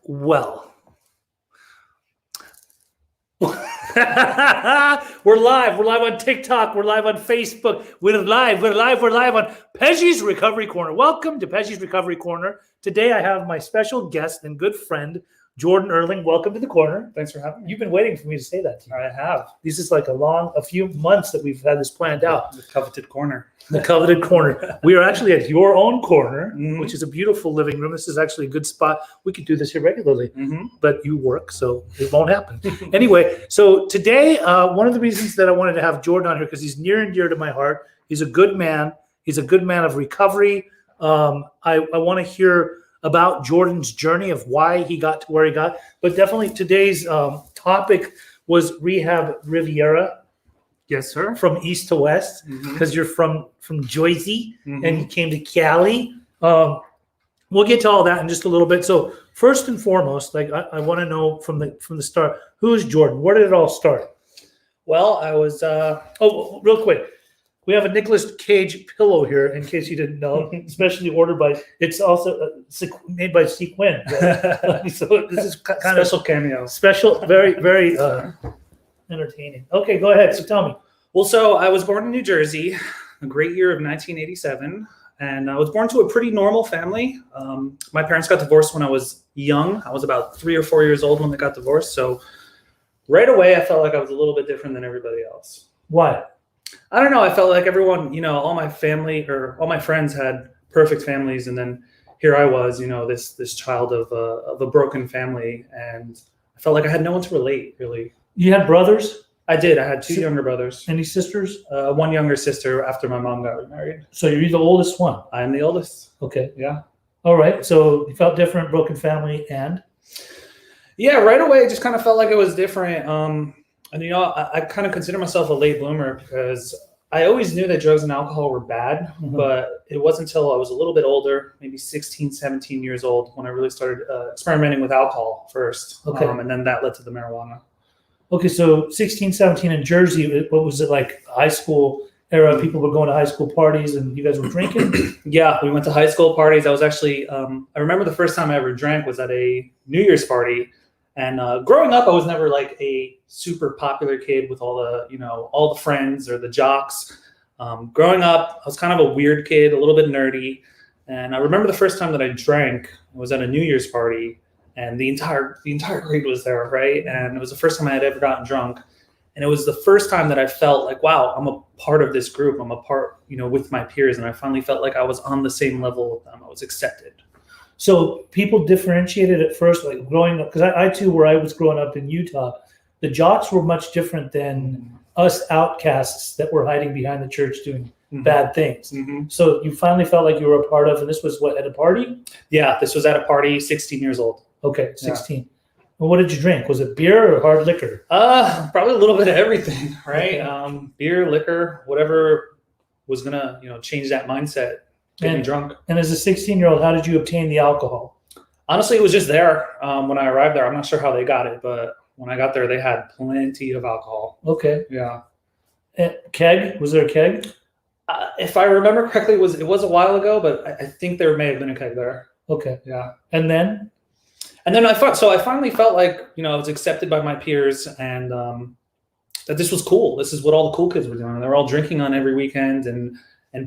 well. We're live. We're live on TikTok. We're live on Facebook. We're live on Pej's Recovery Corner. Welcome to Pej's Recovery Corner. Today I have my special guest and good friend, Jordan Erling. Welcome to the corner. Thanks for having me. You've been waiting for me to say that to you. I have. This is like a few months that we've had this planned out. The coveted corner. The coveted corner. We are actually at your own corner, Mm-hmm. which is a beautiful living room. This is actually a good spot. We could do this here regularly, Mm-hmm. but you work, so it won't happen. Anyway, so today, one of the reasons that I wanted to have Jordan on here, because he's near and dear to my heart. He's a good man. He's a good man of recovery. I want to hear about Jordan's journey of why he got to where he got. But definitely today's topic was Rehab Riviera. Yes, sir. From east to west, because you're from Jersey and you came to Cali. We'll get to all that in just a little bit. So first and foremost, like I want to know from the start, who is Jordan? Where did it all start? Well, I was real quick. We have a Nicolas Cage pillow here, in case you didn't know, especially ordered by. It's also made by Sequin. Right? So this is kind special cameo. Special, very, very entertaining. Okay, go ahead. So tell me. Well, so I was born in New Jersey, a great year of 1987, and I was born to a pretty normal family. My parents got divorced when I was young. I was about 3 or 4 years old when they got divorced. So right away, I felt like I was a little bit different than everybody else. Why? I don't know. I felt like everyone, all my family or all my friends had perfect families, and then here I was, this child of a broken family, and I felt like I had no one to relate, really. You had brothers? I did. I had 2 younger brothers. Any sisters? One younger sister after my mom got remarried. So you're the oldest one? I am the oldest. Okay. Yeah. All right. So you felt different, broken family, and? Yeah, right away, it just kind of felt like it was different. And, I kind of consider myself a late bloomer because I always knew that drugs and alcohol were bad, but it wasn't until I was a little bit older, maybe 16, 17 years old, when I really started experimenting with alcohol first. Okay. And then that led to the marijuana. Okay, so 16, 17 in Jersey, what was it like, high school era? People were going to high school parties and you guys were drinking? Yeah, we went to high school parties. I was actually, I remember the first time I ever drank was at a New Year's party. And growing up, I was never like a super popular kid with all the friends or the jocks. Growing up, I was kind of a weird kid, a little bit nerdy. And I remember the first time that I drank was at a New Year's party, and the entire grade was there, right? And it was the first time I had ever gotten drunk. And it was the first time that I felt like, wow, I'm a part of this group. I'm a part, with my peers. And I finally felt like I was on the same level with them. I was accepted. So people differentiated at first, like growing up, because I too, where I was growing up in Utah, the jocks were much different than us outcasts that were hiding behind the church doing bad things. So you finally felt like you were a part of, and this was what, at a party? Yeah, this was at a party, 16 years old. Okay, 16. Yeah. Well, what did you drink? Was it beer or hard liquor? Probably a little bit of everything, right? Okay. Beer, liquor, whatever was gonna, change that mindset. Get me drunk. And as a 16-year-old, how did you obtain the alcohol? Honestly, it was just there when I arrived there. I'm not sure how they got it, but when I got there, they had plenty of alcohol. Okay. Yeah. Keg? Was there a keg? If I remember correctly, it was a while ago, but I think there may have been a keg there. Okay. Yeah. And then I finally felt like, I was accepted by my peers, and that this was cool. This is what all the cool kids were doing. They were all drinking on every weekend and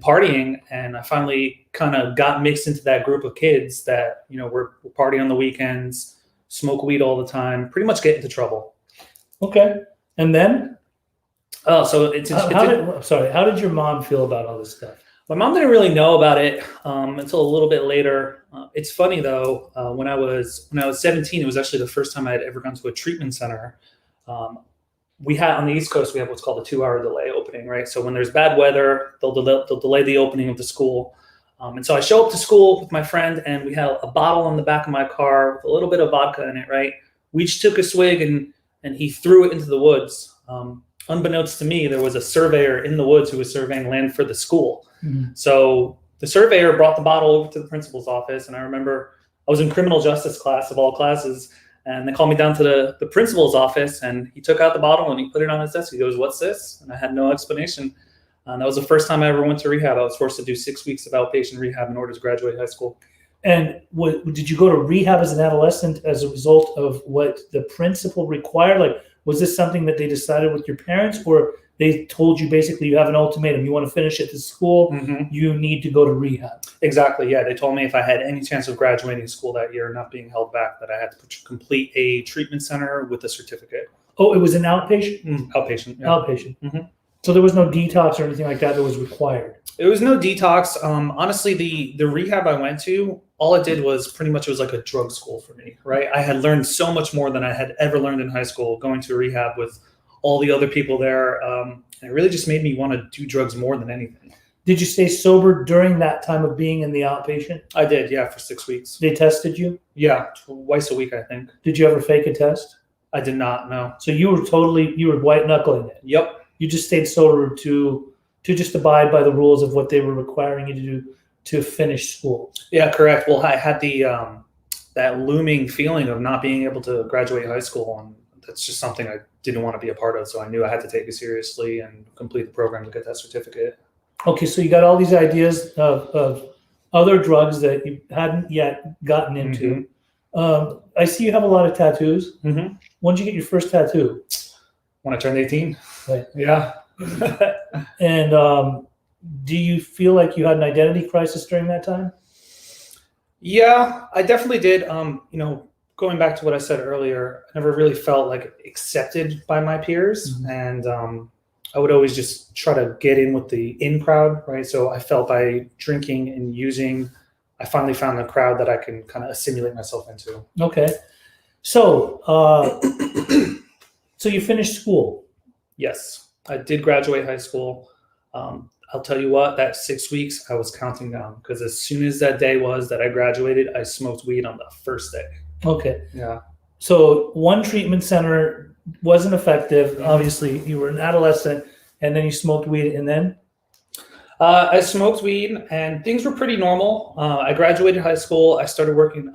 partying, and I finally kind of got mixed into that group of kids that, were partying on the weekends, smoke weed all the time, pretty much get into trouble. Okay. And then? Oh, so how did your mom feel about all this stuff? My mom didn't really know about it until a little bit later. It's funny though, when I was 17, it was actually the first time I had ever gone to a treatment center. We had on the East Coast, we have what's called a 2-hour delay opening, right? So when there's bad weather, they'll delay the opening of the school. And so I show up to school with my friend, and we had a bottle in the back of my car with a little bit of vodka in it, right? We each took a swig, and he threw it into the woods. Unbeknownst to me, there was a surveyor in the woods who was surveying land for the school. So the surveyor brought the bottle over to the principal's office, and I remember I was in criminal justice class of all classes, and they called me down to the principal's office, and he took out the bottle and he put it on his desk. He goes, "What's this?" And I had no explanation. And that was the first time I ever went to rehab. I was forced to do 6 weeks of outpatient rehab in order to graduate high school. And did you go to rehab as an adolescent as a result of what the principal required? Like, was this something that they decided with your parents, or they told you basically you have an ultimatum, you want to finish at this school, you need to go to rehab? Exactly, yeah. They told me if I had any chance of graduating school that year, not being held back, that I had to complete a treatment center with a certificate. Oh, it was an outpatient? Outpatient, yeah. Outpatient. So there was no detox or anything like that was required? There was no detox. Honestly, the rehab I went to, all it did was pretty much, it was like a drug school for me, right? I had learned so much more than I had ever learned in high school going to rehab with all the other people there. And it really just made me want to do drugs more than anything. Did you stay sober during that time of being in the outpatient? I did, yeah, for 6 weeks. They tested you? Yeah, twice a week, I think. Did you ever fake a test? I did not, no. So you were white knuckling it? Yep. You just stayed sober to just abide by the rules of what they were requiring you to do to finish school. Yeah, correct. Well, I had the that looming feeling of not being able to graduate high school, and that's just something I didn't want to be a part of. So I knew I had to take it seriously and complete the program to get that certificate. Okay, so you got all these ideas of other drugs that you hadn't yet gotten into. I see you have a lot of tattoos. When did you get your first tattoo? When I turned 18. Right. Yeah. And do you feel like you had an identity crisis during that time? Yeah, I definitely did. Going back to what I said earlier, I never really felt like accepted by my peers. And I would always just try to get in with the in crowd, right? So I felt by drinking and using, I finally found a crowd that I can kind of assimilate myself into. Okay. So, so you finished school? Yes, I did graduate high school. I'll tell you what, that 6 weeks, I was counting down because as soon as that day was that I graduated, I smoked weed on the first day. Okay. Yeah. So one treatment center wasn't effective. Obviously, you were an adolescent, and then you smoked weed, and then? I smoked weed, and things were pretty normal. I graduated high school. I started working.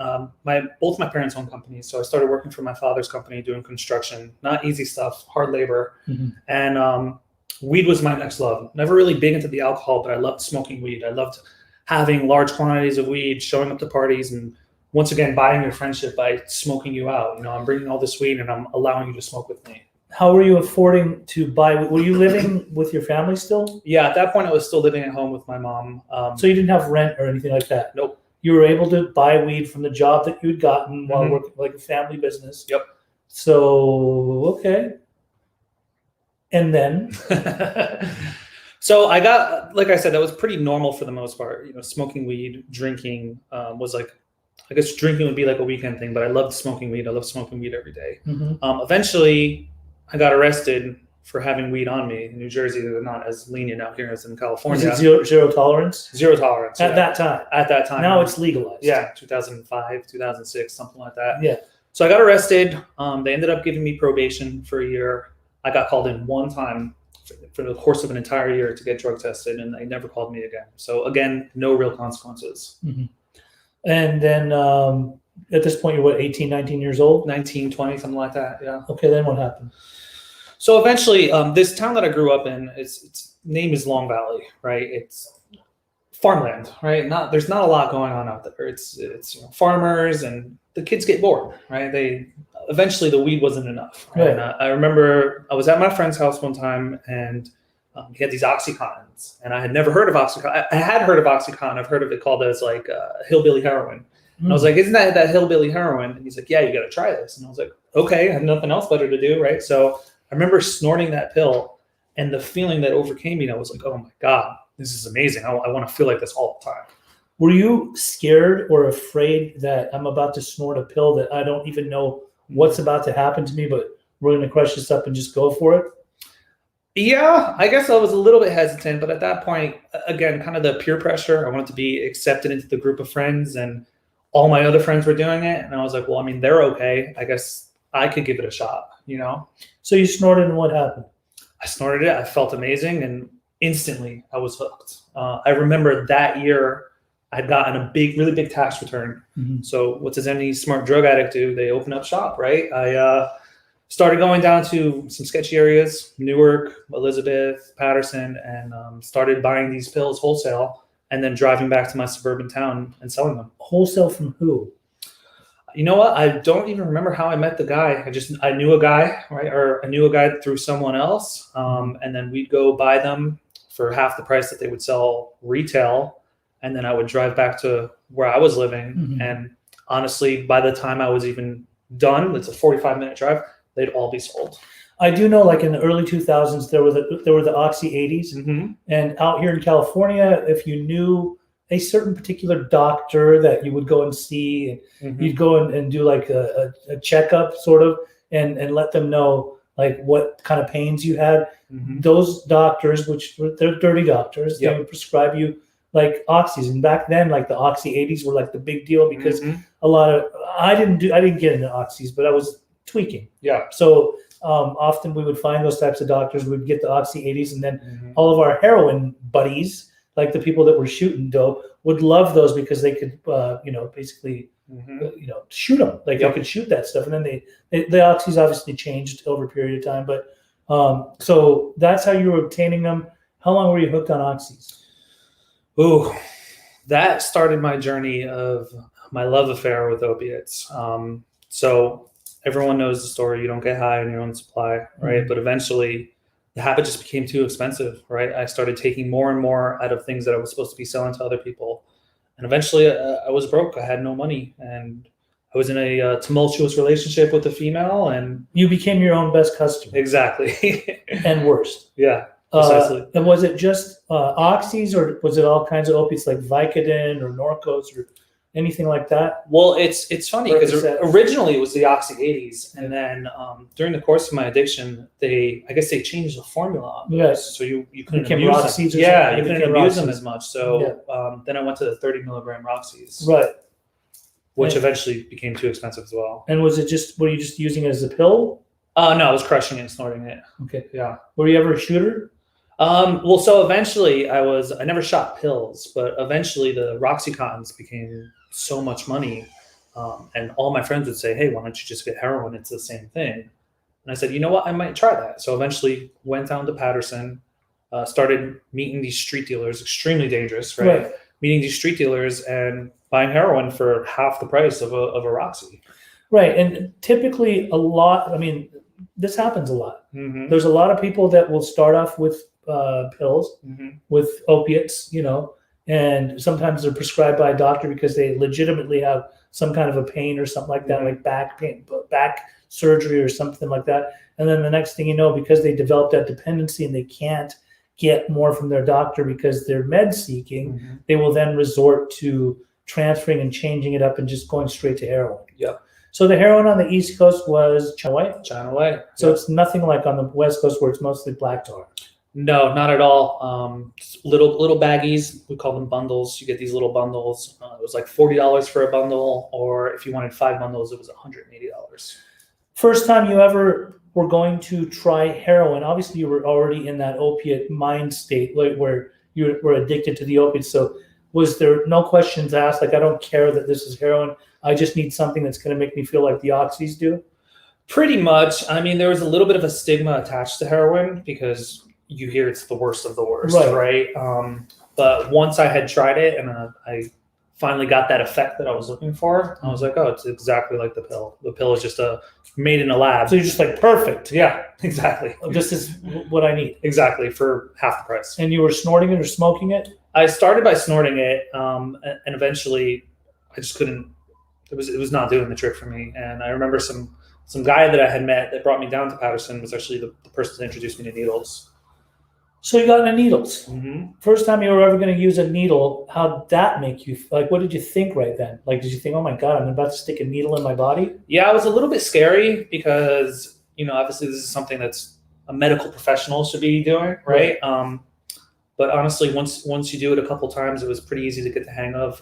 Both my parents own companies, so I started working for my father's company doing construction. Not easy stuff, hard labor, and weed was my next love. Never really big into the alcohol, but I loved smoking weed. I loved having large quantities of weed, showing up to parties, and once again, buying your friendship by smoking you out. I'm bringing all this weed and I'm allowing you to smoke with me. How were you affording to buy? Were you living with your family still? Yeah, at that point, I was still living at home with my mom. So you didn't have rent or anything like that? Nope. You were able to buy weed from the job that you'd gotten while working like a family business? Yep. So, okay. And then? So I got, like I said, that was pretty normal for the most part. Smoking weed, drinking was like, I guess drinking would be like a weekend thing, but I loved smoking weed. I loved smoking weed every day. Eventually, I got arrested for having weed on me. In New Jersey, they're not as lenient out here as in California. Was it zero tolerance? Zero tolerance. At that time? At that time. Now it's legalized. Yeah, 2005, 2006, something like that. Yeah. So I got arrested. They ended up giving me probation for a year. I got called in one time for the course of an entire year to get drug tested, and they never called me again. So again, no real consequences. And then at this point, you're what, 18, 19 years old? 19, 20, something like that, yeah. Okay, then what happened? So eventually, this town that I grew up in, its name is Long Valley, right? It's farmland, right? There's not a lot going on out there. It's farmers, and the kids get bored, right? Eventually the weed wasn't enough. Right? And I remember I was at my friend's house one time, and he had these Oxycontins, and I had never heard of Oxycontin. I had heard of Oxycontin. I've heard of it called as like hillbilly heroin. And I was like, isn't that hillbilly heroin? And he's like, yeah, you got to try this. And I was like, okay, I have nothing else better to do, right? So I remember snorting that pill, and the feeling that overcame me, and I was like, oh my God, this is amazing. I want to feel like this all the time. Were you scared or afraid that I'm about to snort a pill that I don't even know what's about to happen to me, but we're going to crush this up and just go for it? Yeah, I guess I was a little bit hesitant, but at that point, again, kind of the peer pressure. I wanted to be accepted into the group of friends, and all my other friends were doing it. And I was like, well, I mean, they're okay. I guess I could give it a shot, So you snorted, and what happened? I snorted it. I felt amazing, and instantly I was hooked. I remember that year I'd gotten a really big tax return. So what does any smart drug addict do? They open up shop, right? I started going down to some sketchy areas, Newark, Elizabeth, Patterson, and started buying these pills wholesale and then driving back to my suburban town and selling them. Wholesale from who? You know what? I don't even remember how I met the guy. I knew a guy, right? Or I knew a guy through someone else. And then we'd go buy them for half the price that they would sell retail. And then I would drive back to where I was living. Mhm. And honestly, by the time I was even done, it's a 45-minute drive, they'd all be sold. I do know, like in the early 2000s, there were the Oxy 80s, Mm-hmm. and out here in California, if you knew a certain particular doctor that you would go and see, and Mm-hmm. you'd go and do like a checkup, sort of, and let them know like what kind of pains you had. Mm-hmm. Those doctors, which they're dirty doctors, Yep. they would prescribe you like oxys. And back then, like the Oxy 80s were like the big deal because Mhm. a lot of I didn't get into oxys, but I was tweaking. Yeah. So often we would find those types of doctors. We'd get the Oxy 80s, and then Mhm. all of our heroin buddies, like the people that were shooting dope, would love those because they could, basically, Mhm. shoot them. Like Yep. they could shoot that stuff. And then the oxys obviously changed over a period of time. But so that's how you were obtaining them. How long were you hooked on oxys? Ooh, that started my journey of my love affair with opiates. So everyone knows the story. You don't get high on your own supply, right? Mhm. But eventually the habit just became too expensive, right? I started taking more and more out of things that I was supposed to be selling to other people. And eventually I was broke. I had no money. And I was in a tumultuous relationship with a female. And You became your own best customer exactly. and worst. Yeah, precisely. And was it just oxys, or was it all kinds of opiates like Vicodin or Norcos or anything like that? Well, it's funny because Percocets. originally it was the Oxy 80s, and then during the course of my addiction, I guess they changed the formula on those, Yes. so you couldn't Became abuse Roxys or them. Yeah, something? you They couldn't became abuse them Roxys. as much. So then I went to the 30 milligram Roxys, Right. which Yeah. eventually became too expensive as well. And were you just using it as a pill? No, I was crushing it and snorting it. Okay. Yeah. Were you ever a shooter? Well, so eventually I never shot pills, but eventually the Roxycontins became so much money. And all my friends would say, hey, why don't you just get heroin? It's the same thing. And I said, you know what? I might try that. So eventually went down to Patterson, started meeting these street dealers, extremely dangerous, right? Meeting these street dealers and buying heroin for half the price of a Roxy. Right. And typically this happens a lot. Mm-hmm. There's a lot of people that will start off with pills, Mm-hmm. with opiates, and sometimes they're prescribed by a doctor because they legitimately have some kind of a pain or something like that, Mhm. like back pain, back surgery or something like that. And then the next thing you know, because they develop that dependency and they can't get more from their doctor because they're med seeking, Mm-hmm. they will then resort to transferring and changing it up and just going straight to heroin. Yep. So the heroin on the East Coast was China White. China White. So it's nothing like on the West Coast where it's mostly black tar. No, not at all. Little baggies. We call them bundles. You get these little bundles. It was like $40 for a bundle, or if you wanted 5 bundles, it was $180. First time you ever were going to try heroin, obviously you were already in that opiate mind state, like where you were addicted to the opiates. So was there no questions asked? Like, I don't care that this is heroin. I just need something that's going to make me feel like the oxys do. Pretty much. I mean, there was a little bit of a stigma attached to heroin because you hear it's the worst of the worst, right? But once I had tried it and I finally got that effect that I was looking for, I was like, oh, it's exactly like the pill. The pill is just made in a lab. So you're just like, perfect. Yeah, exactly. This is what I need. Exactly, for half the price. And you were snorting it or smoking it? I started by snorting it, and eventually I just couldn't. It was not doing the trick for me. And I remember some guy that I had met that brought me down to Patterson was actually the person that introduced me to needles. So you got into needles. Mm-hmm. First time you were ever going to use a needle, how'd that make you? Like, what did you think right then? Like, did you think, oh my God, I'm about to stick a needle in my body? Yeah, it was a little bit scary because, obviously this is something that's a medical professional should be doing, right? But honestly, once you do it a couple times, it was pretty easy to get the hang of.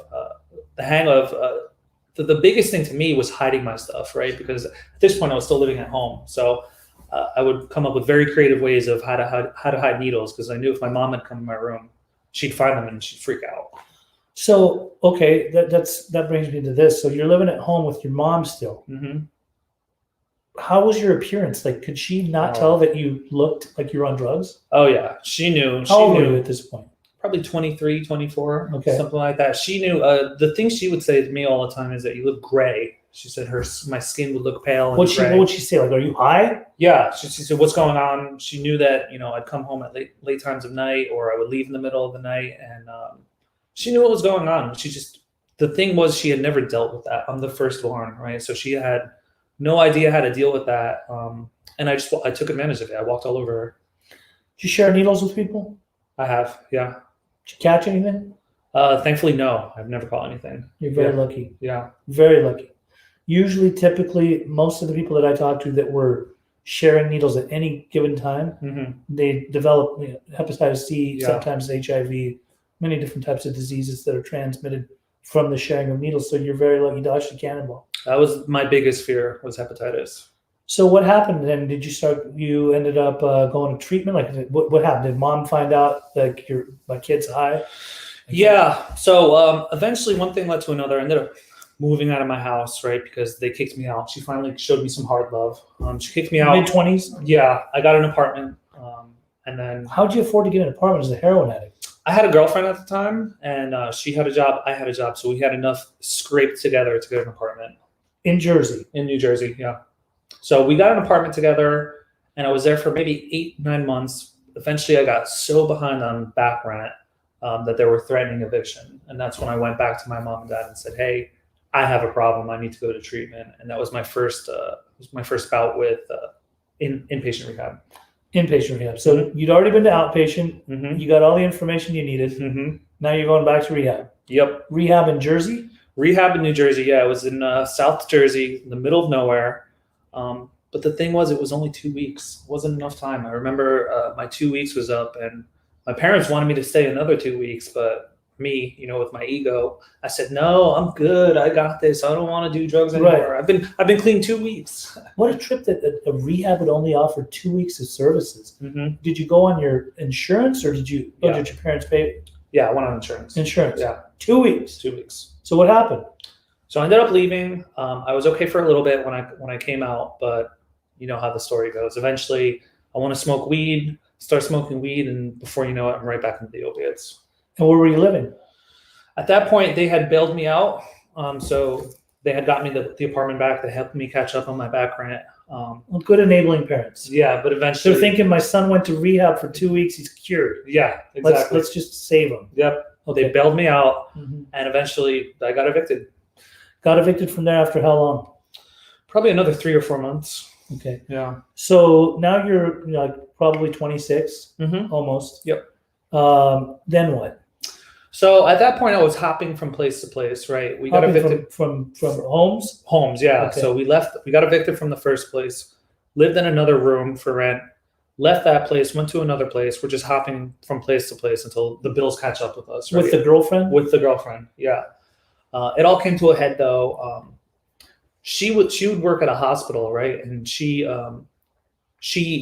The biggest thing to me was hiding my stuff, right? Because at this point I was still living at home. So I would come up with very creative ways of how to hide needles, because I knew if my mom had come in my room, she'd find them and she'd freak out. So, okay, that brings me to this. So you're living at home with your mom still. Mm-hmm. How was your appearance? Like, could she not tell that you looked like you were on drugs? Oh yeah, she knew. How old were you at this point? probably 23, 24, Okay. something like that. She knew the thing she would say to me all the time is that you look gray. She said my skin would look pale and What gray. would she say? Like, are you high? Yeah, she said, "What's going on?" She knew that I'd come home at late times of night, or I would leave in the middle of the night, and she knew what was going on. The thing was, she had never dealt with that. I'm the firstborn, right? So she had no idea how to deal with that, and I took advantage of it. I walked all over her. Did you share needles with people? I have, yeah. Did you catch anything? Thankfully, no. I've never caught anything. You're very lucky. Yeah. Very lucky. Usually, typically, most of the people that I talk to that were sharing needles at any given time, they develop hepatitis C, sometimes HIV, many different types of diseases that are transmitted from the sharing of needles. So you're very lucky, dodged the cannonball. That was my biggest fear, was hepatitis. So what happened then? You ended up going to treatment? Like, what happened? Did mom find out, like, my kid's high? Yeah. So eventually one thing led to another. I ended up moving out of my house, right? Because they kicked me out. She finally showed me some hard love. She kicked me out. Mid-20s? Yeah. I got an apartment. And then... How'd you afford to get an apartment as a heroin addict? I had a girlfriend at the time, and she had a job. I had a job. So we had enough scraped together to get an apartment. In Jersey? In New Jersey, yeah. So we got an apartment together, and I was there for maybe 8-9 months. Eventually, I got so behind on back rent that they were threatening eviction. And that's when I went back to my mom and dad and said, "Hey, I have a problem. I need to go to treatment." And that was my first bout with inpatient rehab. Inpatient rehab. So you'd already been to outpatient. Mm-hmm. You got all the information you needed. Mm-hmm. Now you're going back to rehab. Yep. Rehab in Jersey? Rehab in New Jersey. Yeah, it was in South Jersey, in the middle of nowhere. But the thing was, it was only 2 weeks. It wasn't enough time. I remember my 2 weeks was up, and my parents wanted me to stay another 2 weeks, but me, with my ego, I said, "No, I'm good. I got this. I don't want to do drugs anymore. Right. I've been clean 2 weeks." What a trip that a rehab would only offer 2 weeks of services. Mm-hmm. Did you go on your insurance, or did your parents pay? Yeah, I went on insurance. Insurance. Yeah. 2 weeks. 2 weeks. So what happened? So I ended up leaving. I was okay for a little bit when I came out, but you know how the story goes. Eventually, I want to smoke weed, start smoking weed, and before you know it, I'm right back into the opiates. And where were you living? At that point, they had bailed me out. So they had got me the apartment back. They helped me catch up on my back rent. Well, good enabling parents. Yeah, but eventually... They're thinking, my son went to rehab for 2 weeks. He's cured. Yeah, exactly. Let's just save him. Yep. Okay. They bailed me out, and eventually I got evicted. Got evicted from there after how long? Probably another 3 or 4 months. Okay. Yeah. So now you're probably 26, almost. Yep. Then what? So at that point, I was hopping from place to place, right? We got evicted from homes? Homes, yeah. Okay. So we got evicted from the first place, lived in another room for rent, left that place, went to another place. We're just hopping from place to place until the bills catch up with us. Right? With the girlfriend? With the girlfriend, yeah. It all came to a head though. She would work at a hospital, right? And she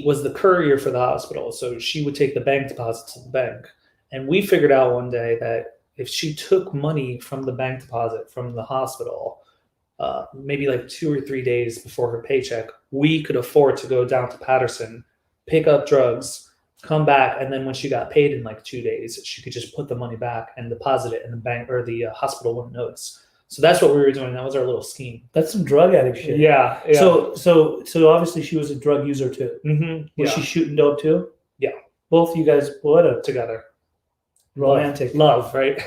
was the courier for the hospital. So she would take the bank deposits to the bank. And we figured out one day that if she took money from the bank deposit from the hospital, maybe like 2 or 3 days before her paycheck, we could afford to go down to Patterson, pick up drugs, come back, and then when she got paid in like 2 days, she could just put the money back and deposit it in the bank, or the hospital wouldn't notice. So that's what we were doing. That was our little scheme. That's some drug addict shit. Yeah. So obviously she was a drug user too. Mm-hmm. Was she shooting dope too? Yeah. Both you guys, together. Romantic. Love, right?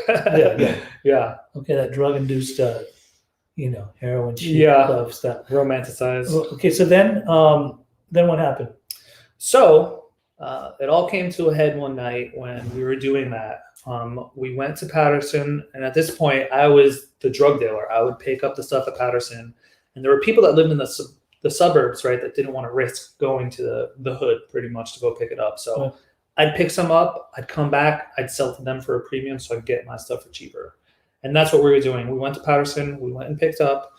Yeah. Okay, that drug-induced, heroin shit. Yeah. Love stuff. Romanticized. Okay, so then what happened? So it all came to a head one night when we were doing that. We went to Patterson, and at this point, I was the drug dealer. I would pick up the stuff at Patterson, and there were people that lived in the suburbs, right, that didn't want to risk going to the hood pretty much to go pick it up. So I'd pick some up, I'd come back, I'd sell to them for a premium so I'd get my stuff for cheaper. And that's what we were doing. We went to Patterson, we went and picked up.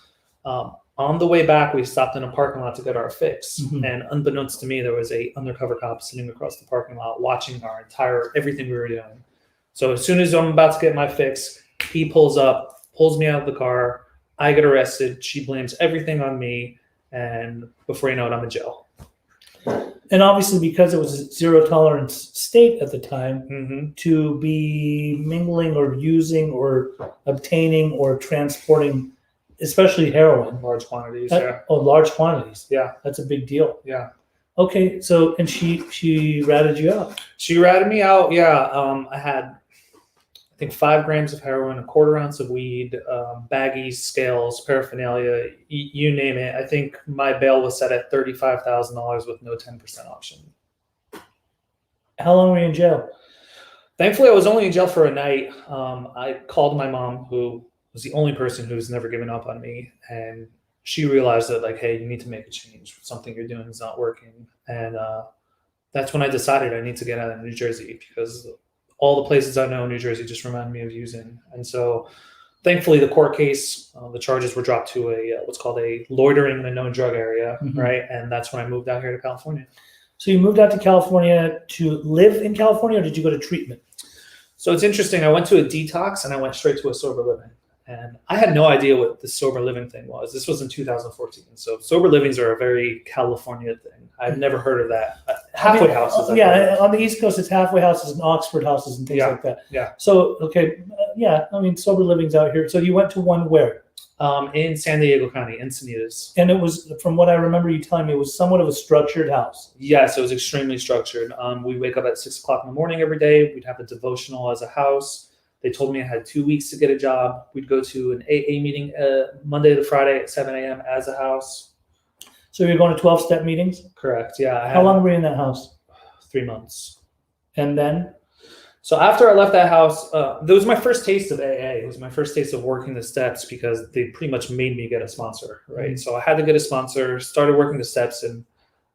On the way back, we stopped in a parking lot to get our fix. Mm-hmm. And unbeknownst to me, there was a undercover cop sitting across the parking lot watching everything we were doing. So as soon as I'm about to get my fix, he pulls up, pulls me out of the car. I get arrested. She blames everything on me. And before you know it, I'm in jail. And obviously, because it was a zero tolerance state at the time, Mm-hmm. to be mingling or using or obtaining or transporting, especially heroin, Large quantities. Yeah. large quantities. Yeah. That's a big deal. Yeah. Okay, so and she ratted you out. She ratted me out. Yeah. I had, I think, 5 grams of heroin, a quarter ounce of weed, baggies, scales, paraphernalia, you name it. I think my bail was set at $35,000 with no 10% option. How long were you in jail? Thankfully, I was only in jail for a night. I called my mom, who was the only person who's never given up on me, and she realized that, like, hey, you need to make a change. Something you're doing is not working. And that's when I decided I need to get out of New Jersey, because all the places I know in New Jersey just remind me of using. And so thankfully the court case, the charges were dropped to a what's called a loitering in a known drug area, right? And that's when I moved out here to California. So you moved out to California to live in California, or did you go to treatment? So it's interesting. I went to a detox and I went straight to a sober living. And I had no idea what the sober living thing was. This was in 2014. So sober livings are a very California thing. I've never heard of that. Halfway houses. Yeah, on the East Coast, it's halfway houses and Oxford houses and things like that. Yeah. So, okay, yeah, I mean, sober living's out here. So you went to one where? In San Diego County, Encinitas. And it was, from what I remember you telling me, it was somewhat of a structured house. Yes, it was extremely structured. We wake up at 6 o'clock in the morning every day. We'd have a devotional as a house. They told me I had 2 weeks to get a job. We'd go to an AA meeting Monday to Friday at 7 a.m. as a house. So you're going to 12-step meetings? Correct, yeah. How long were you in that house? 3 months. And then? So after I left that house, that was my first taste of AA. It was my first taste of working the steps, because they pretty much made me get a sponsor, right? So I had to get a sponsor, started working the steps, and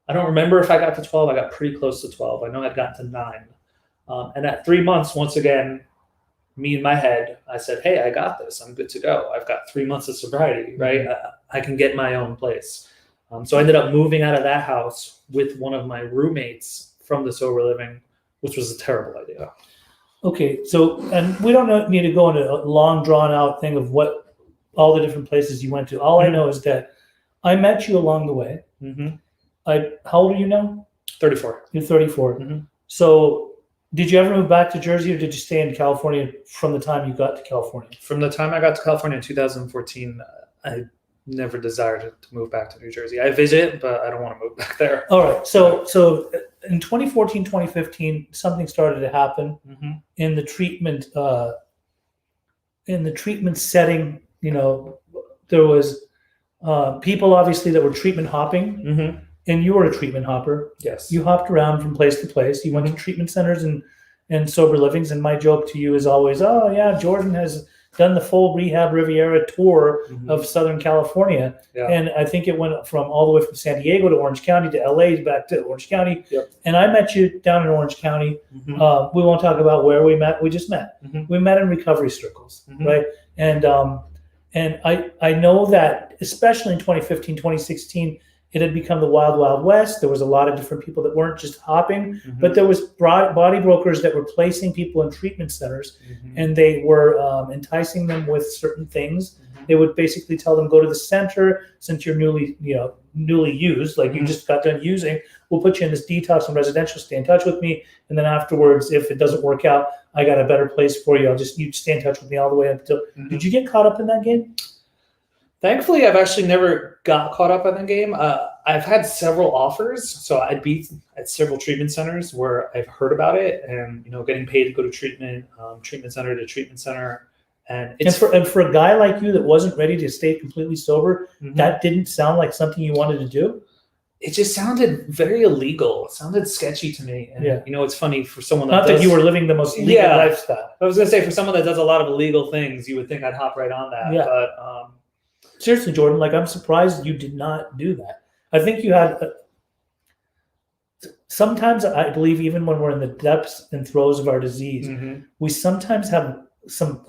I don't remember if I got to 12. I got pretty close to 12. I know I'd gotten to 9. And at 3 months, once again, me in my head, I said, hey, I got this. I'm good to go. I've got 3 months of sobriety, right? I can get my own place. So I ended up moving out of that house with one of my roommates from the sober living, which was a terrible idea. Okay, so, and we don't need to go into a long, drawn-out thing of what all the different places you went to. All I know is that I met you along the way. How old are you now? 34. You're 34. So did you ever move back to Jersey, or did you stay in California from the time you got to California? From the time I got to California in 2014, I never desired to move back to New Jersey. I visit, but I don't want to move back there. All right. So in 2014, 2015, something started to happen in the treatment setting. You know, there was people obviously that were treatment hopping. And you were a treatment hopper. Yes. You hopped around from place to place. You went to treatment centers and sober livings. And my joke to you is always, oh, yeah, Jordan has done the full Rehab Riviera tour of Southern California. And I think it went from all the way from San Diego to Orange County to LA back to Orange County. And I met you down in Orange County. We won't talk about where we met. We just met. We met in recovery circles, right? And I know that, especially in 2015, 2016, it had become the wild, wild west. There was a lot of different people that weren't just hopping, but there was body brokers that were placing people in treatment centers, and they were enticing them with certain things. They would basically tell them, go to the center since you're newly used, like you just got done using. We'll put you in this detox and residential. Stay in touch with me, and then afterwards, if it doesn't work out, I got a better place for you. You stay in touch with me all the way up until. Did you get caught up in that game? Thankfully, I've actually never got caught up in the game. I've had several offers, so I'd be at several treatment centers where I've heard about it, and getting paid to go to treatment center to treatment center, and for a guy like you that wasn't ready to stay completely sober, that didn't sound like something you wanted to do. It just sounded very illegal. It sounded sketchy to me. And, it's funny for someone that not that you were living the most legal lifestyle. I was gonna say, for someone that does a lot of illegal things, you would think I'd hop right on that. Yeah. But seriously, Jordan, I'm surprised you did not do that. I think you had. Sometimes I believe, even when we're in the depths and throes of our disease, we sometimes have some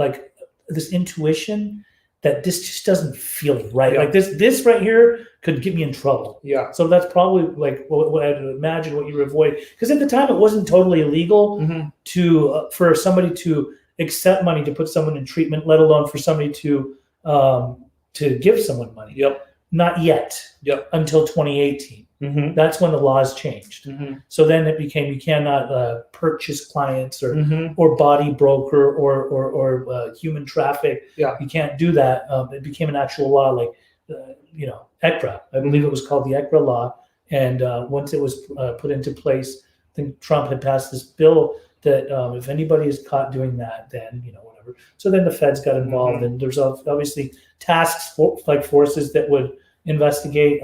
this intuition that this just doesn't feel right. Like this right here could get me in trouble. Yeah. So that's probably what I'd imagine what you were avoiding. Because at the time it wasn't totally illegal for somebody to accept money to put someone in treatment, let alone for somebody to give someone money. not yet Yep. until 2018. Mm-hmm. That's when the laws changed. Mm-hmm. So then it became you cannot purchase clients Mm-hmm. or body broker or human traffic. Yeah. You can't do that. It became an actual law, like ECRA. I believe it was called the ECRA law. And once it was put into place, I think Trump had passed this bill that if anybody is caught doing that, then whatever. So then the feds got involved, and there's obviously like forces that would investigate.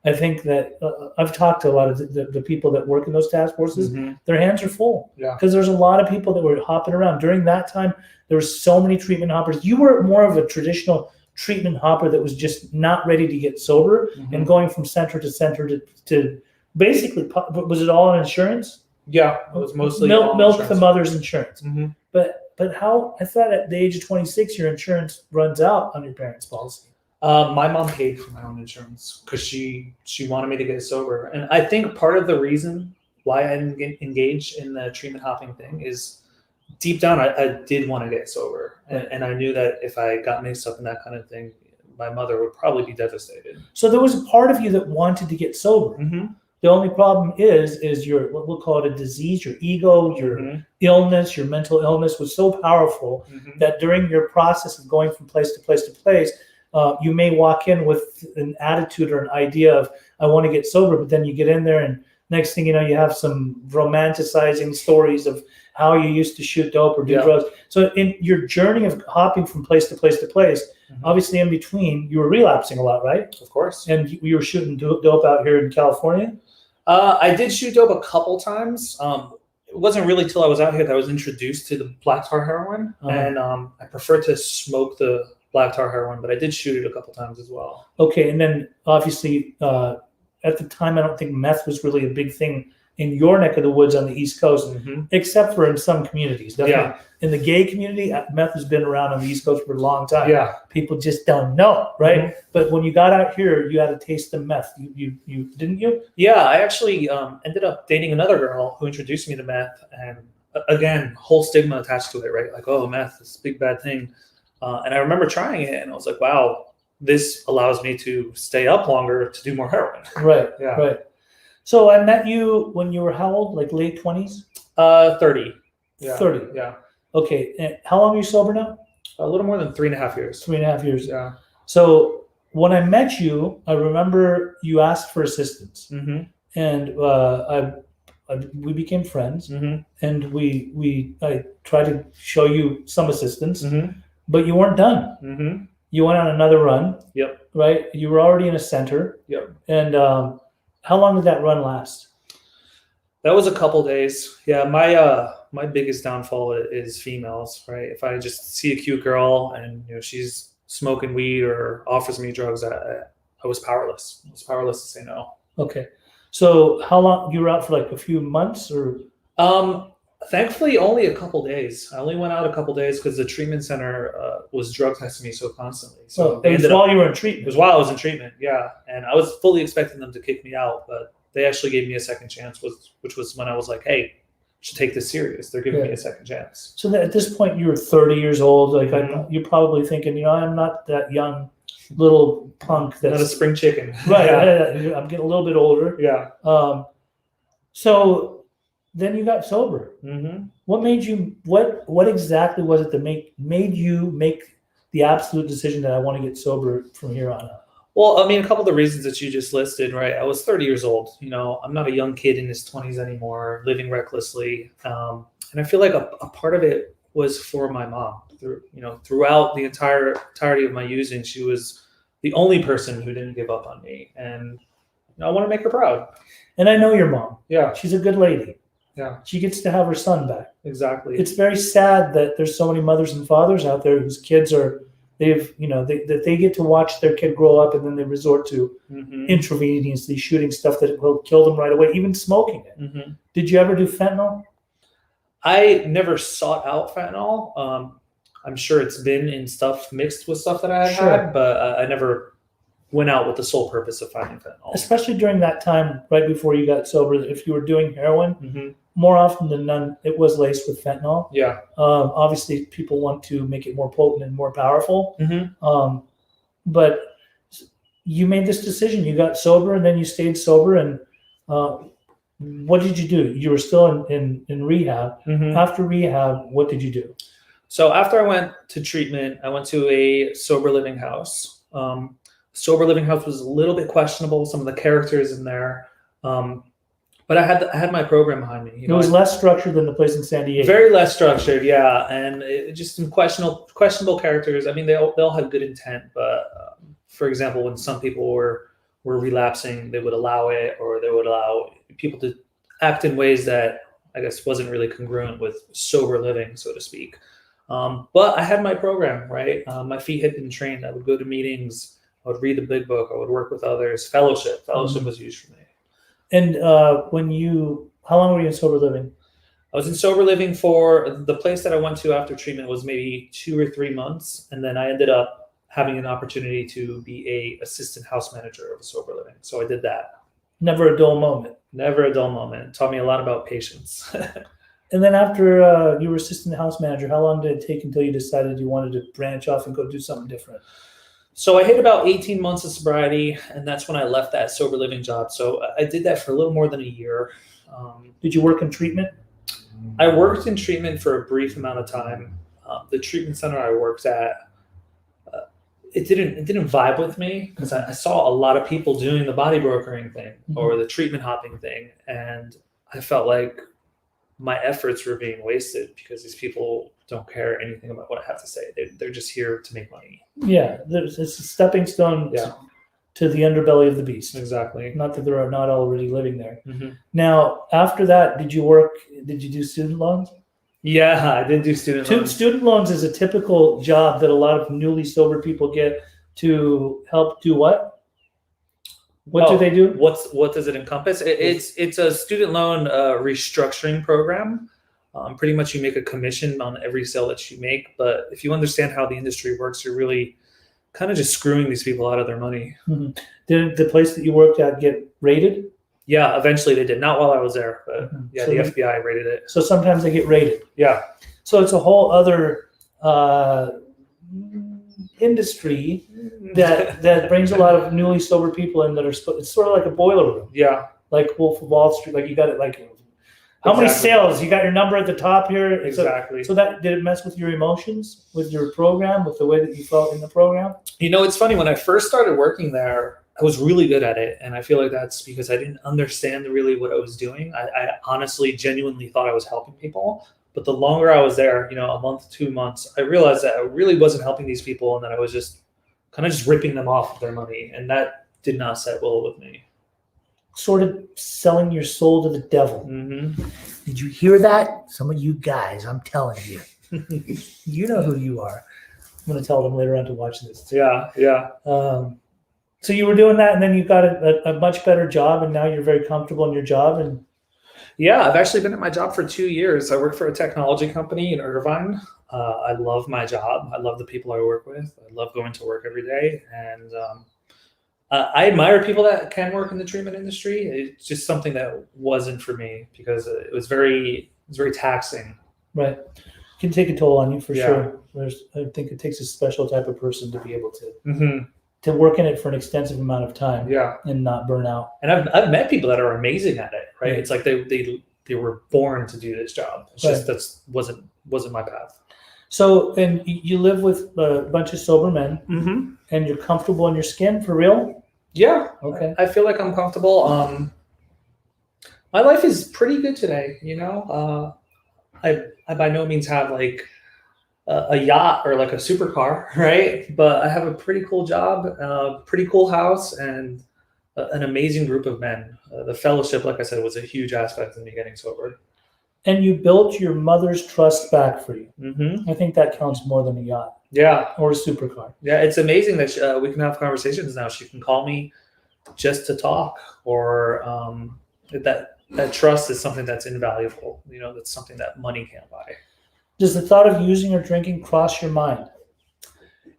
I think that I've talked to a lot of the people that work in those task forces. Mm-hmm. Their hands are full because there's a lot of people that were hopping around during that time. There were so many treatment hoppers. You were more of a traditional treatment hopper that was just not ready to get sober and going from center to center to basically, was it all on insurance? Yeah, it was mostly milk insurance. the mother's insurance. Mm-hmm. But how, I thought at the age of 26 your insurance runs out on your parents' policy. My mom paid for my own insurance because she wanted me to get sober, and I think part of the reason why I didn't engage in the treatment hopping thing is deep down I did want to get sober, and I knew that if I got mixed up in that kind of thing, my mother would probably be devastated. So there was a part of you that wanted to get sober. Mm-hmm. The only problem is your, what we'll call it, a disease, your ego, your illness, your mental illness was so powerful that during your process of going from place to place to place, you may walk in with an attitude or an idea of, I want to get sober, but then you get in there and next thing you know, you have some romanticizing stories of how you used to shoot dope or do drugs. So in your journey of hopping from place to place to place, obviously in between, you were relapsing a lot, right? Of course. And you were shooting dope out here in California? I did shoot dope a couple times. It wasn't really till I was out here that I was introduced to the black tar heroin, and I prefer to smoke the black tar heroin, but I did shoot it a couple times as well. Okay, and then obviously at the time, I don't think meth was really a big thing in your neck of the woods on the East Coast, except for in some communities. Definitely. In the gay community, meth has been around on the East Coast for a long time. Yeah, people just don't know, right? But when you got out here, you had a taste of meth. You didn't you? Yeah, I actually ended up dating another girl who introduced me to meth, and again, whole stigma attached to it, right? Like, oh, meth, this big bad thing. And I remember trying it, and I was like, wow, this allows me to stay up longer to do more heroin. Right. Yeah. Right. So I met you when you were how old? Like late 20s? 30. Yeah. 30. Yeah. Okay. And how long are you sober now? A little more than 3.5 years. 3.5 years. Yeah. So when I met you, I remember you asked for assistance, and we became friends, and I tried to show you some assistance, but you weren't done. You went on another run. Yep. Right. You were already in a center. Yep. And how long did that run last? That was a couple days. Yeah, my biggest downfall is females, right? If I just see a cute girl and she's smoking weed or offers me drugs, I was powerless. I was powerless to say no. Okay. So how long you were out for, like a few months or? Thankfully, only a couple days. I only went out a couple days because the treatment center was drug testing me so constantly. So it was while you were in treatment. It was while I was in treatment, yeah. And I was fully expecting them to kick me out, but they actually gave me a second chance, which was when I was like, hey, I should take this serious. They're giving me a second chance. So at this point, you were 30 years old. Like you're probably thinking, I'm not that young little punk. That's not a spring chicken. Right. Yeah. I'm getting a little bit older. Yeah. So then you got sober. What made you? What exactly was it that made you make the absolute decision that I want to get sober from here on out? Well, I mean, a couple of the reasons that you just listed, right? I was 30 years old. I'm not a young kid in his 20s anymore, living recklessly, and I feel like a part of it was for my mom. Throughout the entirety of my using, she was the only person who didn't give up on me, and I want to make her proud. And I know your mom. Yeah, she's a good lady. Yeah, she gets to have her son back. Exactly. It's very sad that there's so many mothers and fathers out there whose kids are that they get to watch their kid grow up and then they resort to intravenously shooting stuff that will kill them right away, even smoking it. Did you ever do fentanyl? I never sought out fentanyl. I'm sure it's been in stuff mixed with stuff that I had, but I never went out with the sole purpose of finding fentanyl. Especially during that time, right before you got sober, if you were doing heroin, more often than none, it was laced with fentanyl. Yeah. Obviously, people want to make it more potent and more powerful. But you made this decision. You got sober, and then you stayed sober. And what did you do? You were still in rehab. Mhm. After rehab, what did you do? So after I went to treatment, I went to a sober living house. Sober living house was a little bit questionable. Some of the characters in there, but I had my program behind me. It was less structured than the place in San Diego. Very less structured, yeah, and just some questionable characters. I mean, they all had good intent, but for example, when some people were relapsing, they would allow it, or they would allow people to act in ways that I guess wasn't really congruent with sober living, so to speak. But I had my program, right? My feet had been trained. I would go to meetings. I would read the big book. I would work with others. Fellowship was huge for me. And how long were you in sober living? I was in sober living for the place that I went to after treatment was maybe 2 or 3 months. And then I ended up having an opportunity to be a assistant house manager of a sober living. So I did that. Never a dull moment. Never a dull moment. It taught me a lot about patience. And then after you were assistant house manager, how long did it take until you decided you wanted to branch off and go do something different? So I hit about 18 months of sobriety, and that's when I left that sober living job. So I did that for a little more than a year. Did you work in treatment? I worked in treatment for a brief amount of time. The treatment center I worked at, it didn't vibe with me because I saw a lot of people doing the body brokering thing or the treatment hopping thing, and I felt like my efforts were being wasted because these people don't care anything about what I have to say. They're just here to make money. Yeah, it's a stepping stone to the underbelly of the beast. Exactly. Not that they're not already living there. Mm-hmm. Now, after that, did you do student loans? Yeah, I did do student loans. Student loans is a typical job that a lot of newly sober people get to help do what? What do they do? What does it encompass? It's a student loan restructuring program. Pretty much you make a commission on every sale that you make. But if you understand how the industry works, you're really kind of just screwing these people out of their money. Mm-hmm. Did the place that you worked at get raided? Yeah, eventually they did. Not while I was there, but yeah, so the FBI raided it. So sometimes they get raided. Yeah. So it's a whole other industry that brings a lot of newly sober people in that are. It's sort of like a boiler room. Yeah. Like Wolf of Wall Street. Like you got it. Like how many sales? You got your number at the top here. Exactly. So that did it mess with your emotions, with your program, with the way that you felt in the program? You know, it's funny. When I first started working there, I was really good at it. And I feel like that's because I didn't understand really what I was doing. I honestly, genuinely thought I was helping people. But the longer I was there, a month, 2 months, I realized that I really wasn't helping these people and that I was just kind of just ripping them off of their money. And that did not set well with me. Sort of selling your soul to the devil. Mm-hmm. Did you hear that? Some of you guys, I'm telling you. You know who you are. I'm going to tell them later on to watch this. Yeah. So you were doing that, and then you got a much better job, and now you're very comfortable in your job. And yeah, I've actually been at my job for 2 years. I work for a technology company in Irvine. I love my job. I love the people I work with. I love going to work every day. And I admire people that can work in the treatment industry. It's just something that wasn't for me because it was very taxing. Right. It can take a toll on you for sure. I think it takes a special type of person to be able to work in it for an extensive amount of time and not burn out. And I've met people that are amazing at it, right? It's like they were born to do this job. It's just wasn't my path. So, and you live with a bunch of sober men, and you're comfortable in your skin for real? Yeah. Okay. I feel like I'm comfortable. My life is pretty good today. I by no means have like a yacht or like a supercar, right? But I have a pretty cool job, a pretty cool house, and an amazing group of men. The fellowship, like I said, was a huge aspect of me getting sober. And you built your mother's trust back for you. Mm-hmm. I think that counts more than a yacht. Yeah. Or a supercar. Yeah, it's amazing that we can have conversations now. She can call me just to talk, or that trust is something that's invaluable. That's something that money can't buy. Does the thought of using or drinking cross your mind?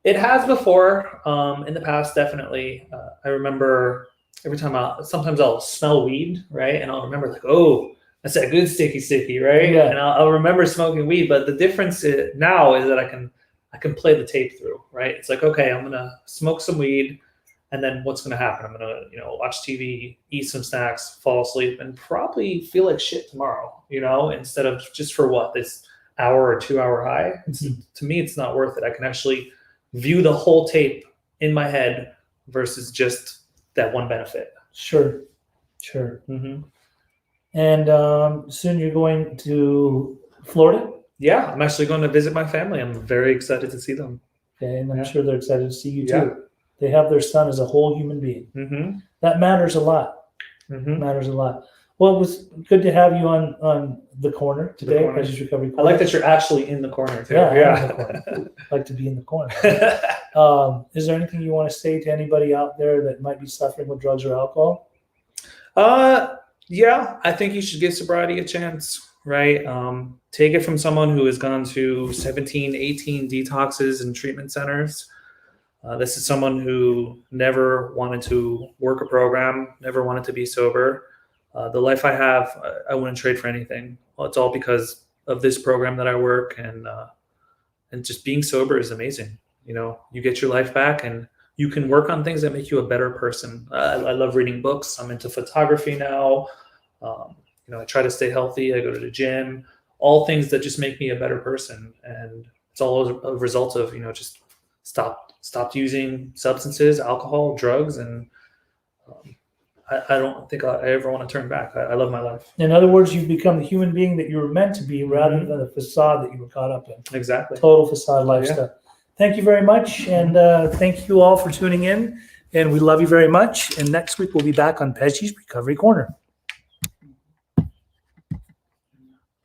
It has before. In the past, definitely. I remember every time sometimes I'll smell weed, right? And I'll remember like, oh, that's that good sticky, right? Yeah. And I'll remember smoking weed. But the difference now is that I can play the tape through, right? It's like, okay, I'm gonna smoke some weed, And then what's going to happen? I'm going to, watch TV, eat some snacks, fall asleep, and probably feel like shit tomorrow, instead of just for this hour or 2 hour high. To me, it's not worth it. I can actually view the whole tape in my head versus just that one benefit. Sure. And soon you're going to Florida? Yeah, I'm actually going to visit my family. I'm very excited to see them. Okay, and I'm sure they're excited to see you Yeah. too. They have their son as a whole human being. Mm-hmm. That matters a lot. Mm-hmm. Matters a lot. Well, it was good to have you on the corner today, The corner. Pej's Recovery I Corner. like that you're actually in the corner too. Yeah, I'm in the corner. I like to be in the corner. Is there anything you want to say to anybody out there that might be suffering with drugs or alcohol? Yeah, I think you should give sobriety a chance, right? Take it from someone who has gone to 17, 18 detoxes and treatment centers. This is someone who never wanted to work a program, never wanted to be sober. The life I have, I wouldn't trade for anything. Well, it's all because of this program that I work, and just being sober is amazing. You get your life back, and you can work on things that make you a better person. I love reading books. I'm into photography now. I try to stay healthy. I go to the gym. All things that just make me a better person, and it's all a result of just stopped using substances, alcohol, drugs, and I don't think I ever want to turn back. I love my life. In other words, you've become the human being that you were meant to be rather than the facade that you were caught up in. Exactly. Total facade lifestyle. Thank you very much. And thank you all for tuning in. And we love you very much. And next week, we'll be back on Pej's Recovery Corner.